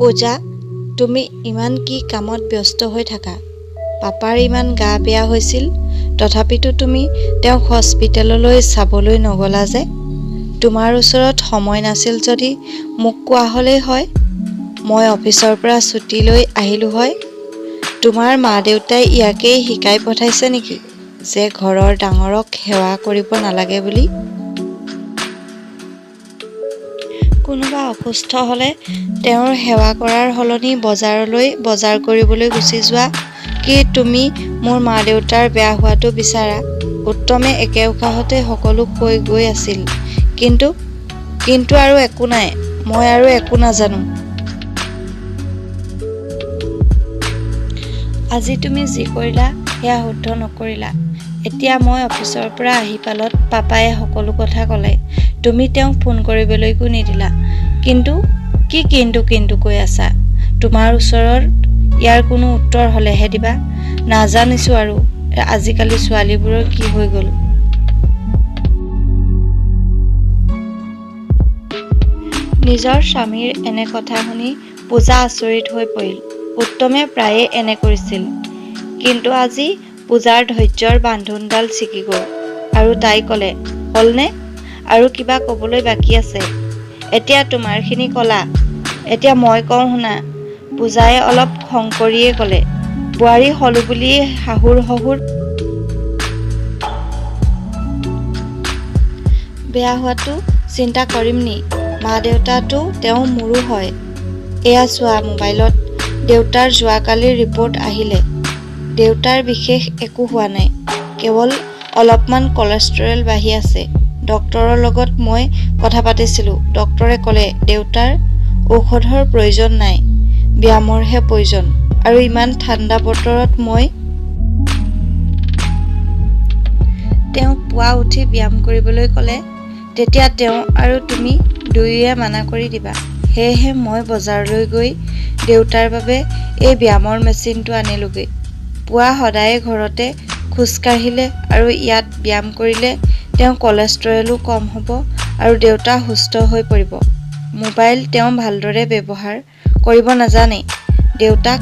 পূজা, তুমি ইমান কি কামত ব্যস্ত হৈ থাকা? পাপাৰ ইমান গা বেয়া হৈছিল, তথাপিতো তুমি তেওঁক হস্পিটেললৈ চাবলৈ নগলা যে? তোমাৰ ওচৰত সময় নাছিল যদি মোক কোৱা হ'লেই হয়, মই অফিচৰ পৰা ছুটী লৈ আহিলোঁ হয়। তোমাৰ মা-দেউতাই ইয়াকেই শিকাই পঠাইছে নেকি যে ঘৰৰ ডাঙৰক সেৱা কৰিব নালাগে বুলি? কোনোবা অসুস্থ হ'লে তেওঁৰ সেৱা কৰাৰ সলনি বজাৰলৈ বজাৰ কৰিবলৈ গুচি যোৱা কি তুমি মোৰ মা-দেউতাৰ বেয়া হোৱাটো বিচাৰা? উত্তমে একে উশাহতে সকলো কৈ গৈ আছিল। কিন্তু আৰু একো নাই, মই আৰু একো নাজানো। আজি তুমি যি কৰিলা সেয়া শুদ্ধ নকৰিলা। এতিয়া মই অফিচৰ পৰা আহি পালত পাপায়ে সকলো কথা ক'লে। তুমি তেওঁক ফোন কৰিবলৈকো নিদিলা। কিন্তু কৈ আছা? তোমাৰ ওচৰত ইয়াৰ কোনো উত্তৰ হ'লেহে দিবা। নাজানিছোঁ আৰু আজিকালি ছোৱালীবোৰৰ কি হৈ গ'ল। নিজৰ স্বামীৰ এনে কথা শুনি পূজা আচৰিত হৈ পৰিল। উত্তমে প্ৰায়ে এনে কৰিছিল। কিন্তু আজি পূজাৰ ধৈৰ্য্যৰ বান্ধোনডাল ছিগি গ'ল আৰু তাই ক'লে, হ'লনে? আৰু কিবা ক'বলৈ বাকী আছে? এতিয়া তোমাৰখিনি ক'লা, এতিয়া মই কওঁ শুনা। পূজাই অলপ খং কৰিয়েই ক'লে, বোৱাৰী হ'লো বুলি শাহুৰ-শহুৰ বেয়া হোৱাটো চিন্তা কৰিম নি? মা-দেউতাটো তেওঁ মোৰো হয়। এয়া চোৱা মোবাইলত দেউতাৰ যোৱাকালিৰ ৰিপৰ্ট আহিলে। দেউতাৰ বিশেষ একো হোৱা নাই, কেৱল অলপমান কলেষ্ট্ৰৰেল বাঢ়ি আছে। ডক্তৰৰ লগত মই কথা পাতিছিলোঁ। ডক্তৰে ক'লে দেউতাৰ ঔষধৰ প্ৰয়োজন নাই, ব্যায়ামৰহে প্ৰয়োজন। আৰু ইমান ঠাণ্ডা বতৰত মই তেওঁক পুৱা উঠি ব্যায়াম কৰিবলৈ ক'লে তেতিয়া তেওঁ আৰু তুমি দুয়োয়ে মানা কৰি দিবা। সেয়েহে মই বজাৰলৈ গৈ দেউতাৰ বাবে এই ব্যায়ামৰ মেচিনটো আনিলোগৈ। পুৱা সদায়ে ঘৰতে খোজ কাঢ়িলে আৰু ইয়াত ব্যায়াম কৰিলে তেওঁৰ কলেষ্ট্ৰৰেলো কম হ'ব আৰু দেউতা সুস্থ হৈ পৰিব। মোবাইল তেওঁ ভালদৰে ব্যৱহাৰ কৰিব নাজানে। দেউতাক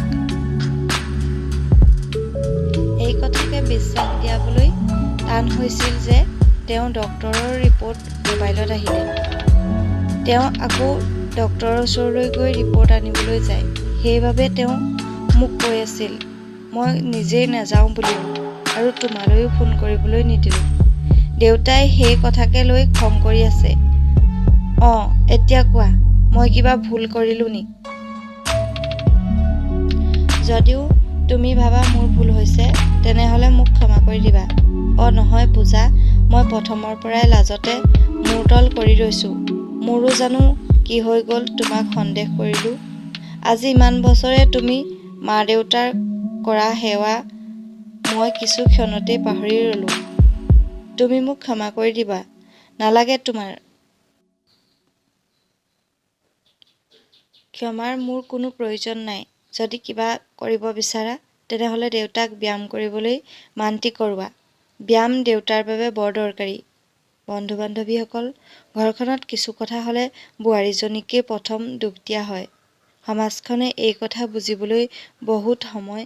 এই কথাকে বিশ্বাস দিয়াবলৈ টান হৈছিল যে তেওঁ ডক্তৰৰ ৰিপৰ্ট মোবাইলত আহিলে। তেওঁ আকৌ ডক্তৰৰ ওচৰলৈ গৈ ৰিপৰ্ট আনিবলৈ যায়। সেইবাবে তেওঁ মোক কৈ আছিল, মই নিজেই নাযাওঁ বুলি আৰু তোমালৈও ফোন কৰিবলৈ নিদিলোঁ। দেউতাই সেই কথাকে লৈ খং কৰি আছে। এতিয়া কোৱা, মই কিবা ভুল কৰিলোঁ নি? যদিও তুমি ভাবা মোৰ ভুল হৈছে, তেনেহ'লে মোক ক্ষমা কৰি দিবা। নহয় পূজা, মই প্ৰথমৰ পৰাই লাজতে মূৰ তল কৰি ৰৈছোঁ। মোৰো জানো কি হৈ গ'ল তোমাক সন্দেহ কৰিলোঁ। আজি ইমান বছৰে তুমি মা-দেউতাৰ কৰা সেৱা মই কিছু ক্ষণতেই পাহৰি ৰ'লোঁ। তুমি মোক ক্ষমা কৰি দিবা। নালাগে তোমাৰ ক্ষমাৰ মোৰ কোনো প্ৰয়োজন নাই। যদি কিবা কৰিব বিচাৰা, তেনেহ'লে দেউতাক ব্যায়াম কৰিবলৈ মান্তি কৰোৱা। ব্যায়াম দেউতাৰ বাবে বৰ দৰকাৰী। বন্ধু-বান্ধৱীসকল, ঘৰখনত কিছু কথা হ'লে বোৱাৰীজনীকেই প্ৰথম দোষ দিয়া হয়। সমাজখনে এই কথা বুজিবলৈ বহুত সময়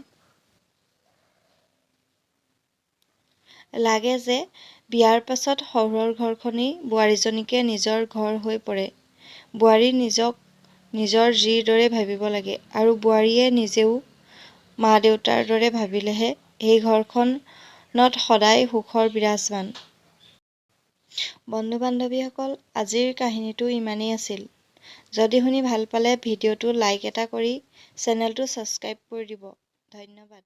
লাগে যে বিয়াৰ পাছত শহুৰৰ ঘৰখনেই বোৱাৰীজনীকে নিজৰ ঘৰ হৈ পৰে। বোৱাৰী নিজক নিজৰ জীৰ দৰে ভাবিব লাগে আৰু বোৱাৰীয়ে নিজেও মা-দেউতাৰ দৰে ভাবিলেহে এই ঘৰখনত সদায় সুখৰ বিৰাজমান। বন্ধু-বান্ধৱীসকল, আজিৰ কাহিনীটো ইমানেই আছিল। যদি শুনি ভাল পালে ভিডিঅ'টো লাইক এটা কৰি চেনেলটো ছাবস্ক্ৰাইব কৰি দিব। ধন্যবাদ।